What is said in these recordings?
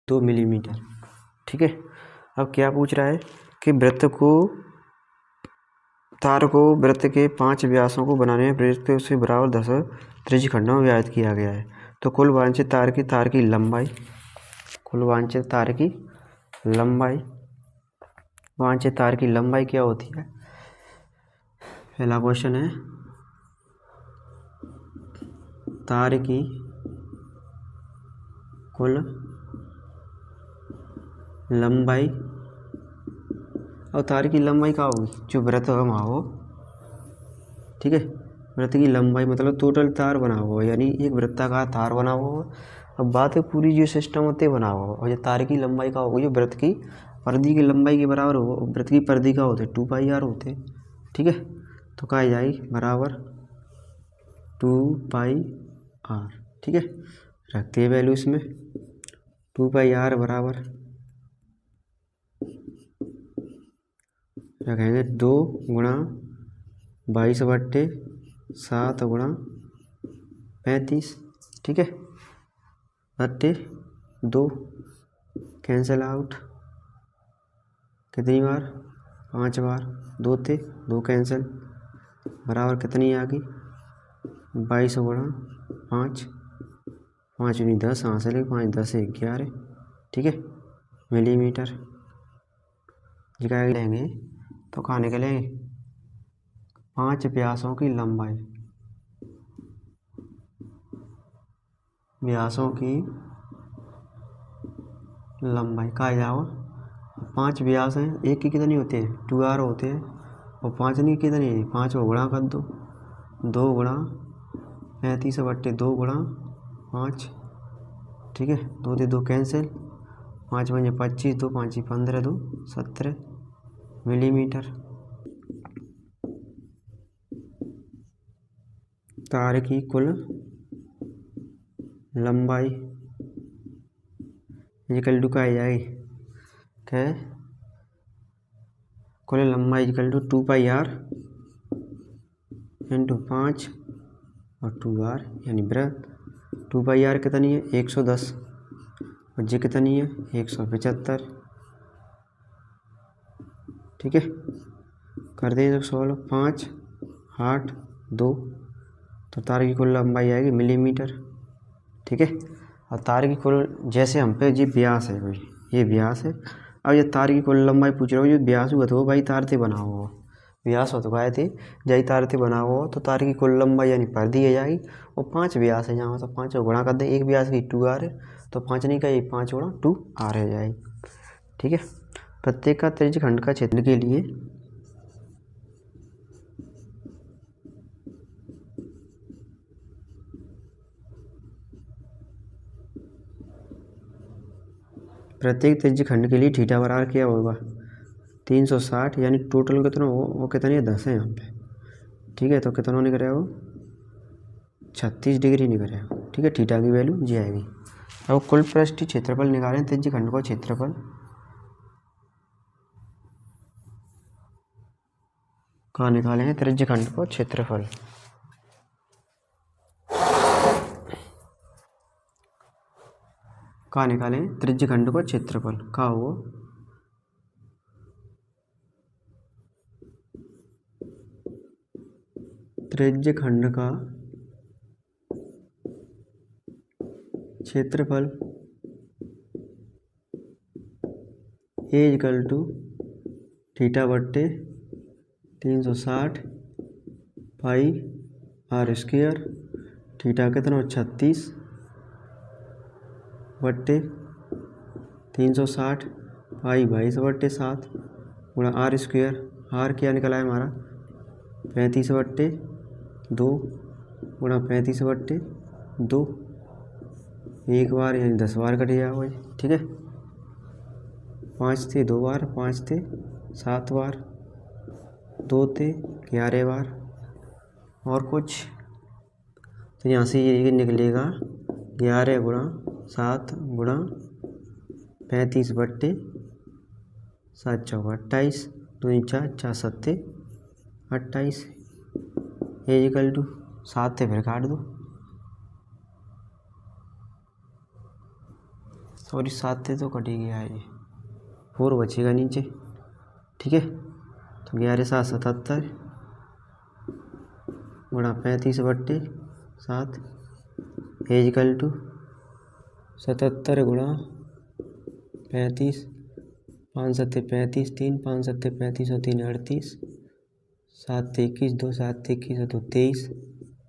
2 millimetre. ठीक है, अब क्या पूछ रहा है कि तार को वृत्त के 5 व्यासों को बनाने में वृत्त से बराबर 10 त्रिज्यीय खंडों में विभाजित किया गया है। तो कुल वांछित तार की लंबाई, वांछित तार की लंबाई क्या होती है? पहला क्वेश्चन है तार की कुल लंबाई, और तार की लंबाई क्या होगी? जो वृत्त है वहाँ हो। ठीक है, वृत्त की लंबाई मतलब टोटल तार बना हुआ, यानी एक वृत्ताकार तार बना हुआ। अब बात है पूरी जो सिस्टम होते बना हुआ, और ये तार की लंबाई का होगी जो वृत्त की परिधि की लंबाई के बराबर हो। वृत्त की परिधि का होते 2πr होते। ठीक है, तो कहा जाएगी बराबर 2πr। ठीक है, रखते हैं वैल्यू इसमें। 2πr बराबर रखेंगे 2 गुणा 22/7 गुणा 35। ठीक है, बट्टे 2 कैंसिल आउट कितनी बार? 5 बार। 2 थे 2 कैंसिल, बराबर कितनी आ गई? 22 गुणा 5, 5 नहीं 10, यहाँ से लेके 5 10 11। ठीक है, मिलीमीटर जगह लेंगे तो कहाँ निकलेंगे? 5 व्यासों की लंबाई, कहा जाओ 5 व्यास हैं, एक की कितनी होते हैं? 2r होते हैं, और 5 नहीं कितनी है? 5 को गुणा कर दो, 2 गुणा 35/2 गुणा 5। ठीक है, 2 थे 2 कैंसिल, 5 5 25, 2 5 15, 2 17 मिलीमीटर। तार की कुल लंबाई इक्वल टू क्या आ जाएगी? क्या है? कुल लंबाई इक्वल टू 2πr इंटू 5 और 2r, यानी वृत्त 2πr कितनी है? 110, और जी कितनी है? 175। ठीक है, कर दें जब सॉल्व। 5 8 2, तो तार की कुल लंबाई आएगी मिलीमीटर। ठीक है, और तार की कुल, जैसे हम पे ये व्यास है भाई, ये व्यास है। अब ये तार की कुल लंबाई पूछ रहा हूँ, ये व्यास हुआ तो भाई तार से बना हुआ, व्यास हो तो गए थे जय तार से बना हुआ, तो तार की कुल लंबाई यानी परिधि आ जाएगी। और 5 व्यास है यहाँ, तो 5 को गुणा कर दें, एक व्यास की 2r है, तो 5 नहीं का 5 गुणा 2r आ जाएगी। ठीक है, प्रत्येक का त्रिज्य खंड का क्षेत्र के लिए प्रत्येक त्रिज्य खंड के लिए थीटा बराबर क्या होगा? 360, यानी टोटल कितना हो? वो कितनी है? 10 है यहाँ पे। ठीक है, तो कितना निकल रहा है वो? 36 डिग्री निकल रहा है। ठीक है, थीटा की वैल्यू जी आएगी। अब कुल पृष्ठीय क्षेत्रफल निकालें त्रिज्य खंड का क्षेत्रफल। कहाँ निकालेंगे? त्रिज्य खंड का क्षेत्रफल। कहाँ निकालें? त्रिज्य खंड का क्षेत्रफल कहाँ हो? त्रिज्य खंड का क्षेत्रफल ए इक्वल टू थीटा बट्टे 360 पाई r स्क्वायर। थीटा कितना? 36 बट्टे 360 पाई 22/7 गुणा r स्क्वायर। r क्या निकला है हमारा? 35/2 गुणा 35/2, एक बार यानी 10 बार कट गया भाई। ठीक है, 5 थे 2 बार, 5 थे 7 बार, 2 थे 11 बार, और कुछ, तो यहाँ से ये निकलेगा 11 गुणा 7 गुणा 35/7 चौका 28, 2 4 4 7 28, ए इक्वल टू 7 थे, फिर काट दो। सॉरी 7 से तो कट ही गया है, ये 4 बचेगा नीचे। ठीक है, तो 11 7 77 गुणा 35/7 इक्वल टू 77 गुणा 35, 5 7 35, 3 5 7 35 और 3 38, 7 21 2 7 21 2 23,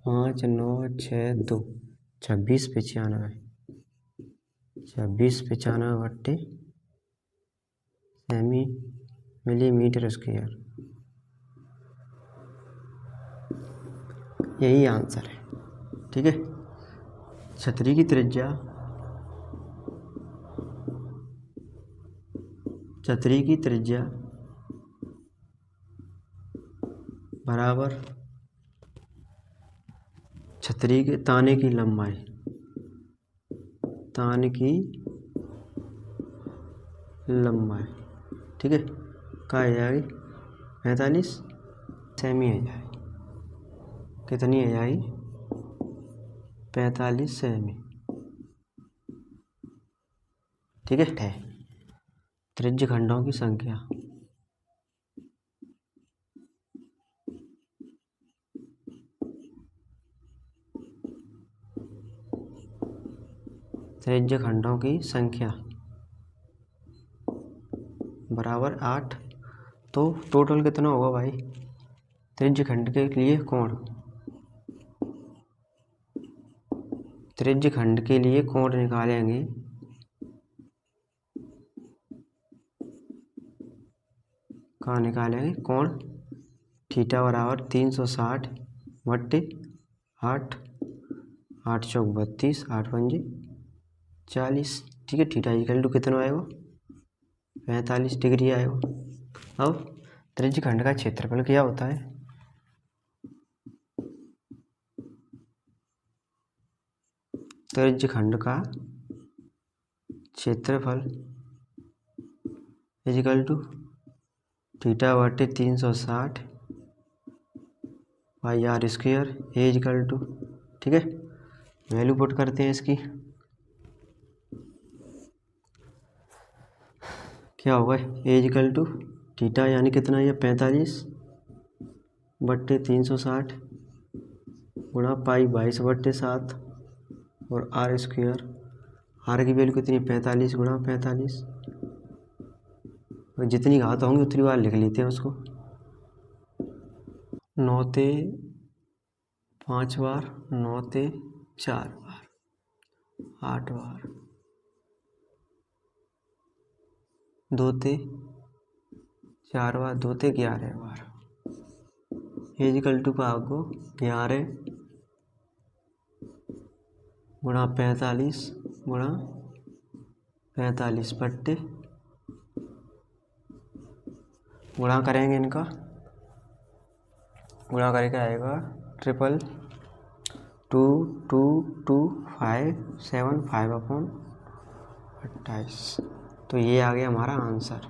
5 9 6 2 26 95, 26 95/, सेमी मिलीमीटर स्क्वायर। यही आंसर है। ठीक है, छतरी की त्रिज्या बराबर छतरी के ताने की लंबाई, ठीक है, क्या आ जाएगी 45 सेमी आ जाएगी। कितनी आ जाएगी 45 सेमी। ठीक है, त्रिज्य खंडों की संख्या, बराबर 8। तो टोटल कितना होगा भाई, त्रिज्य खंड के लिए कोण, निकालेंगे। कहाँ निकालेंगे कोण, थीटा बराबर 360/8, 8 चौक 32, 8 पंजे 40। ठीक है, थीटा इक्वल टू कितना आएगा 45 डिग्री आएगा। अब त्रिज्य खंड का क्षेत्रफल क्या होता है, त्रिज्य खंड का क्षेत्रफल इक्वल टू θ/360 इक्वल टू। ठीक है, वैल्यू पुट करते हैं इसकी, क्या होगा इक्वल टू थीटा यानी कितना है 45/360 गुणा पाई 22/7 और आर स्क्वायर। आर की वैल्यू कितनी 45 गुणा 45, और जितनी घात होंगी उतनी बार लिख लेते हैं उसको। 9 से 5 बार, 9 से 4 बार, 8 बार, 2 से 4 बार, 2 से 11 बार इक्वल टू का आपको 11 गुणा 45 गुणा 45/, गुणा करेंगे इनका, गुणा करके आएगा 2222575/28। तो ये आ गया हमारा आंसर,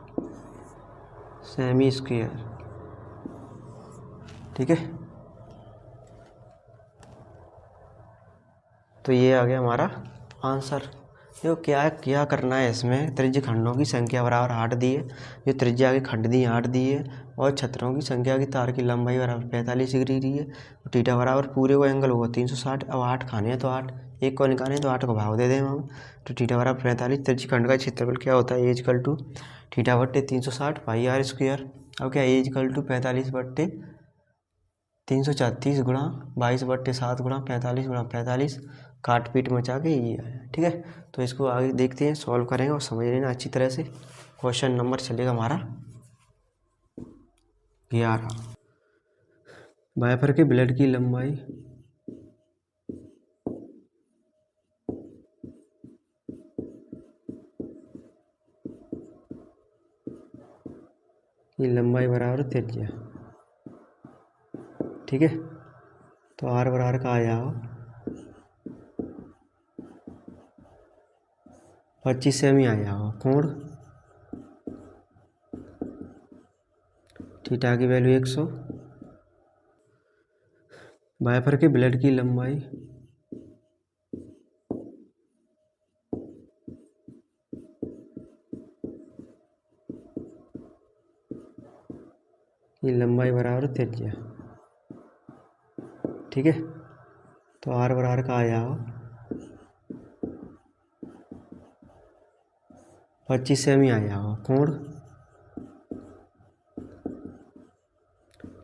सेमी स्क्वायर। ठीक है, तो ये आ गया हमारा आंसर। देखो क्या करना है इसमें, त्रिज्य खंडों की संख्या बराबर 8 दी है, जो त्रिज्या के खंड दी 8 दी है, और छत्रों की संख्या की तार की लंबाई बराबर 45 डिग्री दी है, और थीटा बराबर पूरे को एंगल होगा 360। अब 8 खाने हैं तो 8, एक को निकालें तो 8 को भाग दे दें हम, तो थीटा बराबर 45। त्रिज्य खंड का क्षेत्रफल क्या होता है इक्वल टू θ/360 अब क्या इक्वल टू 45/334 गुणा 22/7 गुणा 45 गुणा 45, काट पीट मचा के ये आया। ठीक है, तो इसको आगे देखते हैं, सॉल्व करेंगे और समझ लेना अच्छी तरह से। क्वेश्चन नंबर चलेगा हमारा 11। वाइपर के ब्लेड की लंबाई बराबर त्रिज्या। ठीक है, तो आर बराबर का आया 25 सेमी आया हो। कोण थीटा की वैल्यू 100। वाइपर के ब्लेड की लंबाई ये लंबाई बराबर त्रिज्या। ठीक है, तो आर बराबर का आ जाओ 25 सेमी आ जाओ। कोण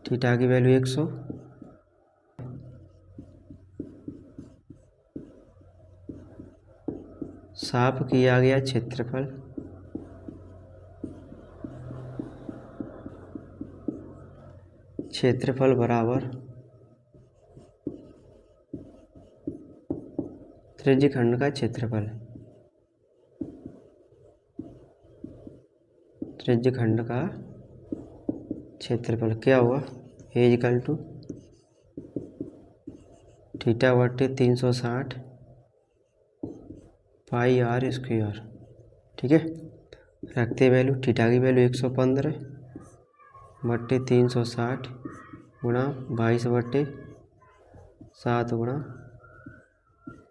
थीटा की वैल्यू 100। साफ किया गया क्षेत्रफल बराबर त्रिज्य खंड का क्षेत्रफल। त्रिज्य खंड का क्षेत्रफल क्या हुआ, ए इक्वल टू थीटा बटे 360 पाई आर स्क्वायर। ठीक है, रखते वैल्यू थीटा की वैल्यू 115 बट्टे 360 गुणा 22 बट्टे 7 गुणा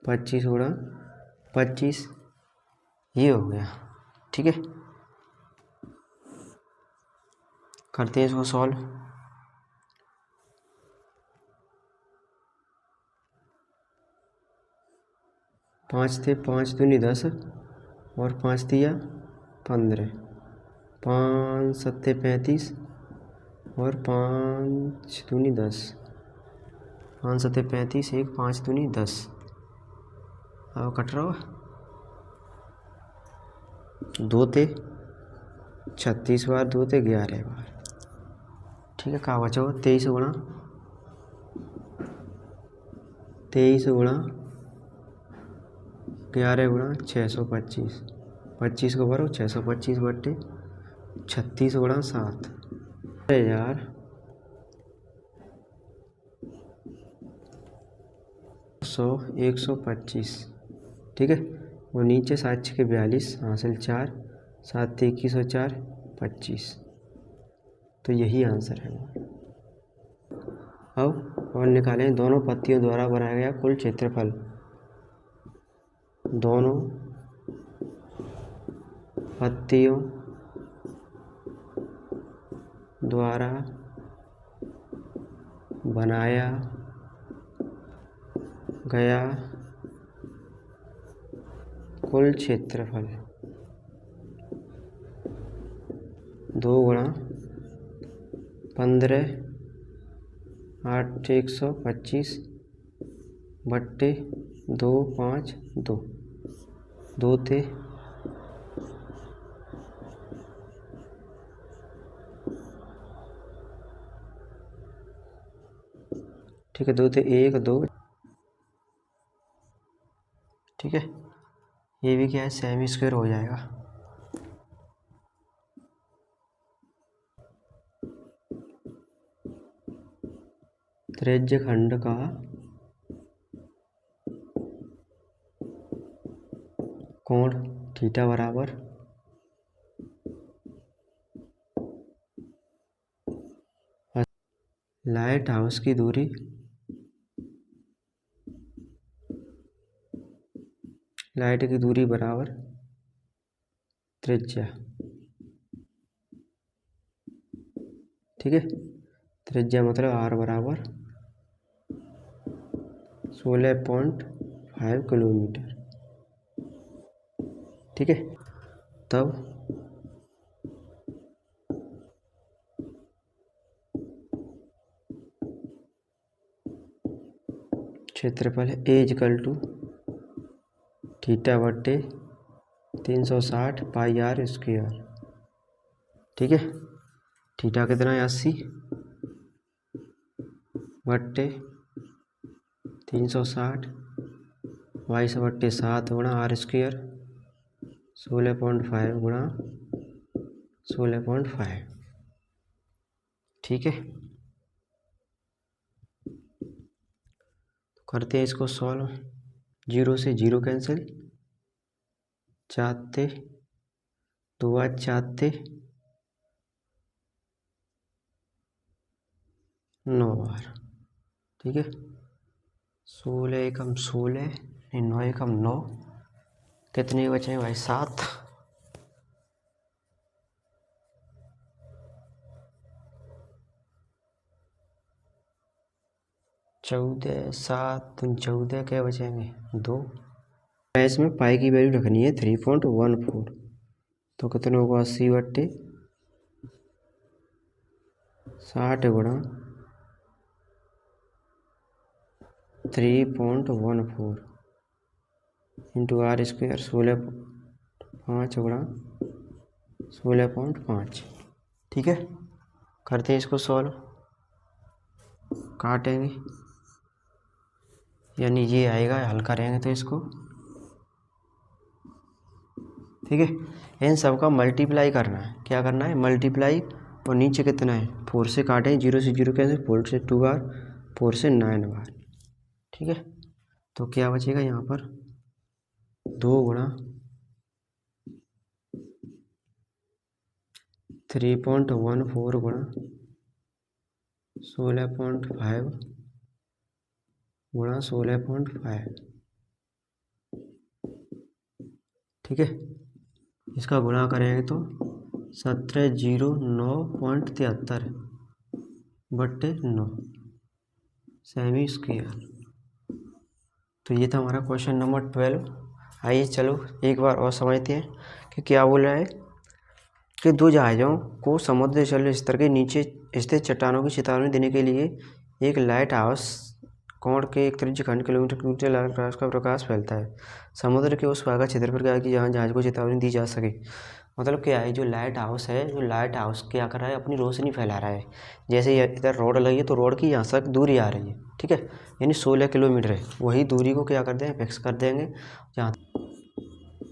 25 गुणा 25, ये हो गया। ठीक है, करते हैं इसको सॉल्व। पाँच थे, 5 दूनी 10 और 5 दिया 15, 5 सत्ते 35 और 5 दूनी 10, 5 सत्ते 35, 1 5 दूनी 10। अब कट रहा होगा, 2 थे 36 बार, 2 थे 11 बार। ठीक है, कहाँ बचा हो 23 गुणा 11 गुणा 625, 25 को भरो 625 बट्टे 36 गुणा 7, 125। ठीक है, वो नीचे 7 6 42 हासिल 4, 7 21 और 4 25। तो यही आंसर है। अब और निकालें दोनों पत्तियों द्वारा बनाया गया कुल क्षेत्रफल। दोनों पत्तियों द्वारा बनाया गया कुल क्षेत्रफल 2 गुणा 15 8 125 बट्टे 2 5 2, 2 थे 2 थे 1 2। ठीक है, ये भी क्या है सेमी स्क्वायर हो जाएगा। त्रिज्य खंड का कोण थीटा बराबर लाइट हाउस की दूरी बराबर त्रिज्या। ठीक है, त्रिज्या मतलब आर बराबर 16.5 किलोमीटर। ठीक है, तब क्षेत्रफल है ए इक्वल टू थीटा बट्टे 360 पाई आर स्क्वायर। ठीक है, थीटा कितना है 80 बट्टे 360 22 बट्टे 7 गुणा आर स्क्वायर 16.5 गुणा 16.5। ठीक है, करते हैं इसको सॉल्व। 0 से 0 कैंसिल, 4 थे 2 आज 4 थे 9 बार। ठीक है, 16 एकम 16 9 एकम 9, कितने बचे भाई 7। 14 7 14 क्या बचेंगे 2। इसमें पाई की वैल्यू रखनी है 3.14, तो कितने होगा 80/60 गुणा 3.14 इंटू आर स्क्वायर 16.5 गुणा 16.5। ठीक है, करते हैं इसको सॉल्व, काटेंगे यानी ये आएगा, हल करेंगे तो इसको। ठीक है, इन सब का मल्टीप्लाई करना है। क्या करना है? मल्टीप्लाई। और नीचे कितना है 4 से काटें, 0 से 0 कैसे, 4 से 2 बार, 4 से 9 बार। ठीक है, तो क्या बचेगा यहाँ पर 2 गुणा 3.14 गुणा 16.5 गुणा 16.5। ठीक है, इसका गुणा करेंगे तो 1709.73/9 सेमी स्क्वायर। तो ये था हमारा क्वेश्चन नंबर 12। आइए चलो एक बार और समझते हैं कि क्या बोल रहा है कि 2 जहाज़ों को समुद्र जल स्तर के नीचे स्थित चट्टानों की चेतावनी देने के लिए एक लाइट हाउस कोण के एक त्रिज्य खंड किलोमीटर लाल प्रकाश फैलता है। समुद्र के उस भाग का क्षेत्रफल क्या है कि जहाँ जहाज को चेतावनी दी जा सके। मतलब क्या है, जो लाइट हाउस है, जो लाइट हाउस क्या कर रहा है, अपनी रोशनी फैला रहा है। जैसे इधर रोड लगी है तो रोड की यहाँ तक दूरी आ रही है। ठीक है, यानी 16 किलोमीटर है। वही दूरी को क्या कर देंगे, फिक्स कर देंगे। जहाँ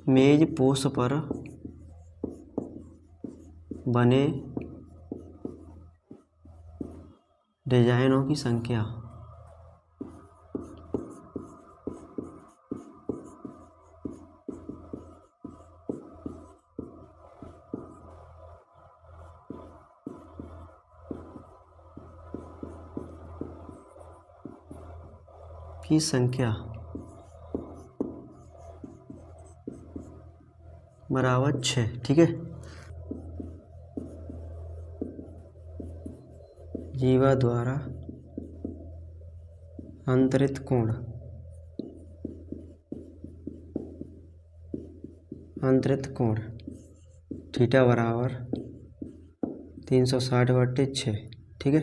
मेज पोस्ट पर बने डिजाइनों की संख्या बराबर 6। ठीक है, जीवा द्वारा अंतरित कोण थीटा बराबर 360/6। ठीक है,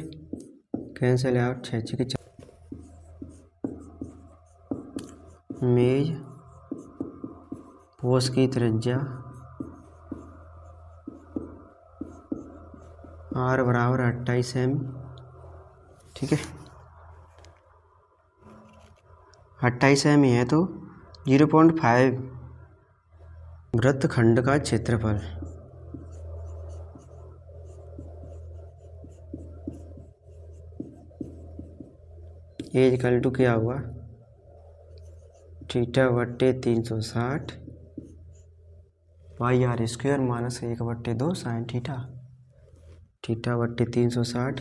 कैंसिल आउट 6 मेज पोस की त्रिज्या आर बराबर 28 सेमी। ठीक है, 28 सेमी है तो 0.5 वृत्तखंड का क्षेत्रफल एज इक्वल टू क्या हुआ, θ/360 pi r square minus 1/2 sine theta. θ/360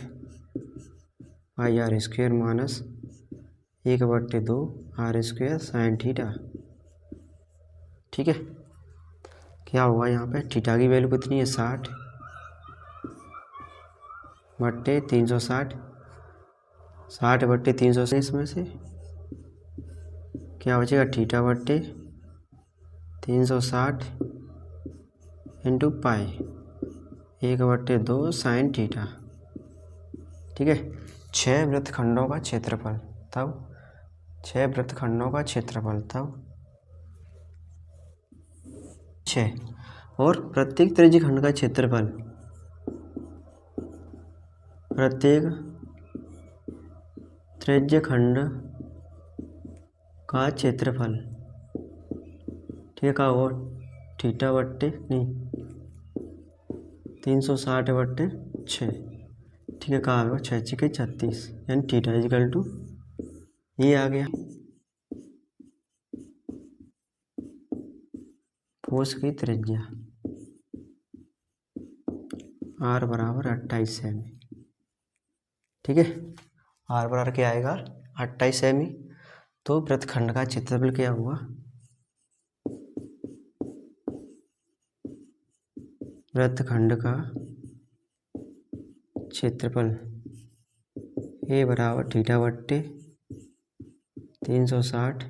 pi r square minus 1/2 r square sine theta. ठीक है, क्या होगा यहाँ पे, थीटा की वैल्यू कितनी है 60/360, 60/360 इसमें से क्या बचेगा θ/360 इंटू पाई 1/2 साइन थीटा। ठीक है, 6 वृत्तखंडों का क्षेत्रफल तब 6 वृत्तखंडों का क्षेत्रफल तब 6 और प्रत्येक त्रिज्य खंड का क्षेत्रफल प्रत्येक त्रिज्य खंड का क्षेत्रफल ठीक है और θ/360/6। ठीक है, कहाँ होगा 6×6 = 36 यानी थीटा इजिकल टू ये आ गया ठोस की त्रिज्या आर बराबर 28 सेमी। ठीक है, आर बराबर क्या आएगा 28 सेमी। तो वृत्तखंड का क्षेत्रफल क्या हुआ, वृत्तखंड का क्षेत्रफल ए बराबर θ/360 360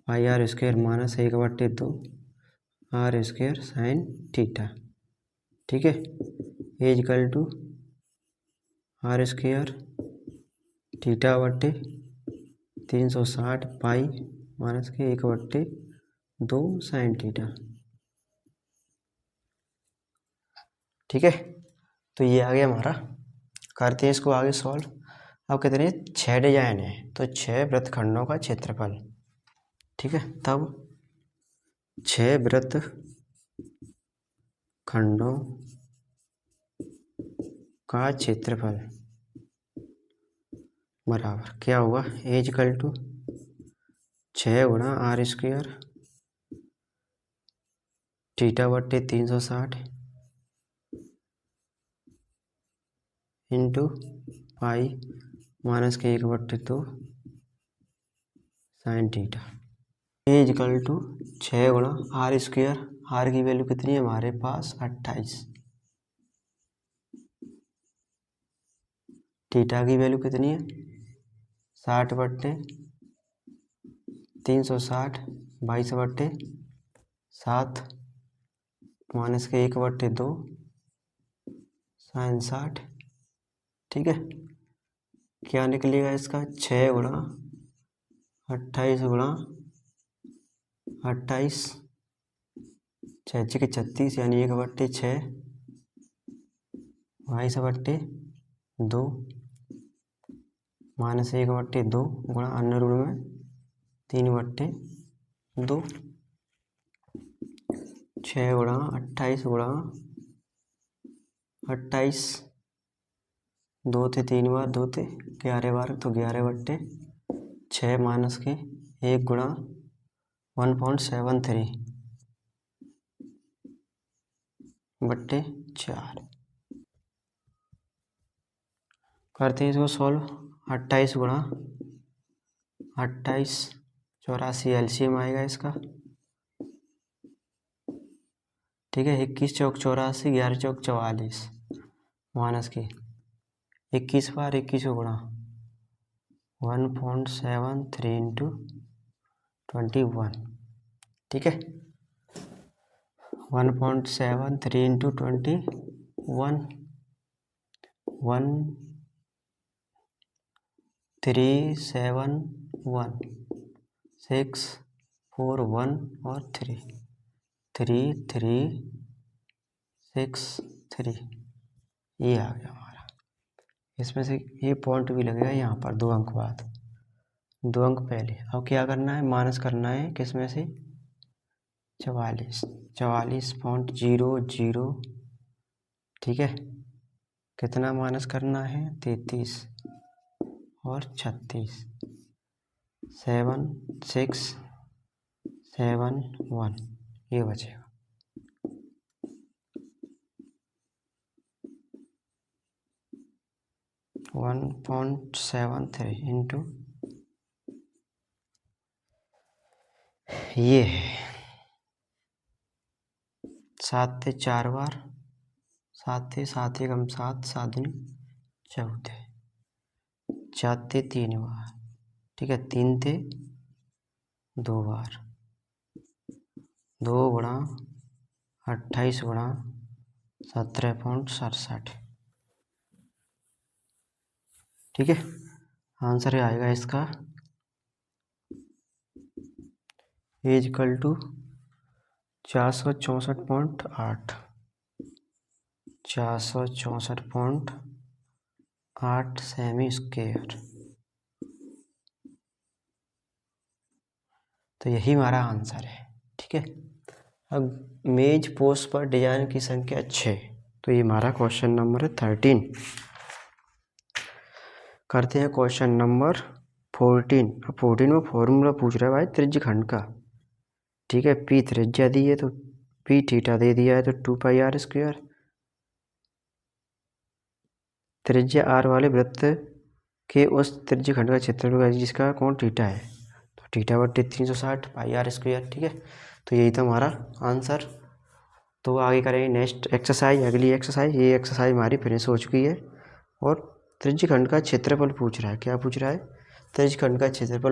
pi r square minus 1/2 r square sine theta. ठीक है, is equal to r square theta बट्टे 360 पाई माइनस के 1/2 साइन थीटा। ठीक है, तो ये आ गया हमारा। करते हैं इसको आगे सॉल्व। अब कहते हैं 6 डिजाइन है तो 6 वृत्तखंडों का क्षेत्रफल। ठीक है, तब 6 वृत्तखंडों का क्षेत्रफल बराबर क्या होगा, एज इक्वल टू 6 गुणा आर स्क्वायर थीटा बट्टे 360 इंटू पाई माइनस के 1/2 sine theta. Is equal to 6 गुणा आर स्क्वायर, आर की वैल्यू कितनी है हमारे पास 28, थीटा की वैल्यू कितनी है 60/360 22/7 माइनस के 1/2 साइन 60। ठीक है, क्या निकलेगा इसका 6 गुणा 28 गुणा 28 6 के 36 यानी 1/6 22/2 माइनस 1/2 गुणा अन्य रूल में 3/2 6 गुणा 28 गुणा 28 2 थे 3 बार 2 थे 11 बार तो 11/6 माइनस के 1 गुणा 1.73/4 करते हैं इसको सॉल्व। 28 गुणा 28 84 एलसीएम आएगा इसका। ठीक है, 21 चौक 84 11 चौक 44 माइनस के 21 बार 21 गुणा 1.73 इंटू 21। ठीक है, 1.73 इंटू 21 1371641 और 3363 ये आ गया हमारा। इसमें से ये पॉइंट भी लगेगा यहाँ पर 2 अंक बाद, 2 अंक पहले। अब क्या करना है, माइनस करना है किसमें से 44.00। ठीक है, कितना माइनस करना है 33 और 36 7671 ये बचेगा। वन 1.73 इंटू ये है 7 थे 4 बार 7 थे 7 एकम 7 7 दूनी 14 4 थे 3 बार। ठीक है, 3 थे 2 बार 2 गुणा 28 गुणा 17.67। ठीक है, आंसर आएगा इसका एज इक्वल टू 464.8 464.8 सेमी स्क्वायर। तो यही हमारा आंसर है। ठीक है, अब मेज पोस्ट पर डिजाइन की संख्या 6, तो ये हमारा क्वेश्चन नंबर 13। करते हैं क्वेश्चन नंबर 14। अब 14 में फॉर्मूला पूछ रहा है भाई त्रिज्यखंड का। ठीक है, पी त्रिज्या दी है तो पी थीटा दे दिया है तो 2 पाई आर स्क्वायर। त्रिज्या आर वाले वृत्त के उस त्रिज्यखंड का क्षेत्रफल जिसका कोण थीटा है तो थीटा बट्टे 360 पाई आर स्क्वायर। ठीक है, तो यही था हमारा आंसर। तो आगे करेंगे नेक्स्ट एक्सरसाइज, अगली एक्सरसाइज। ये एक्सरसाइज हमारी फिनिश हो चुकी है और त्रिज्यखंड का क्षेत्रफल पूछ रहा है। क्या पूछ रहा है, त्रिज्यखंड का क्षेत्रफल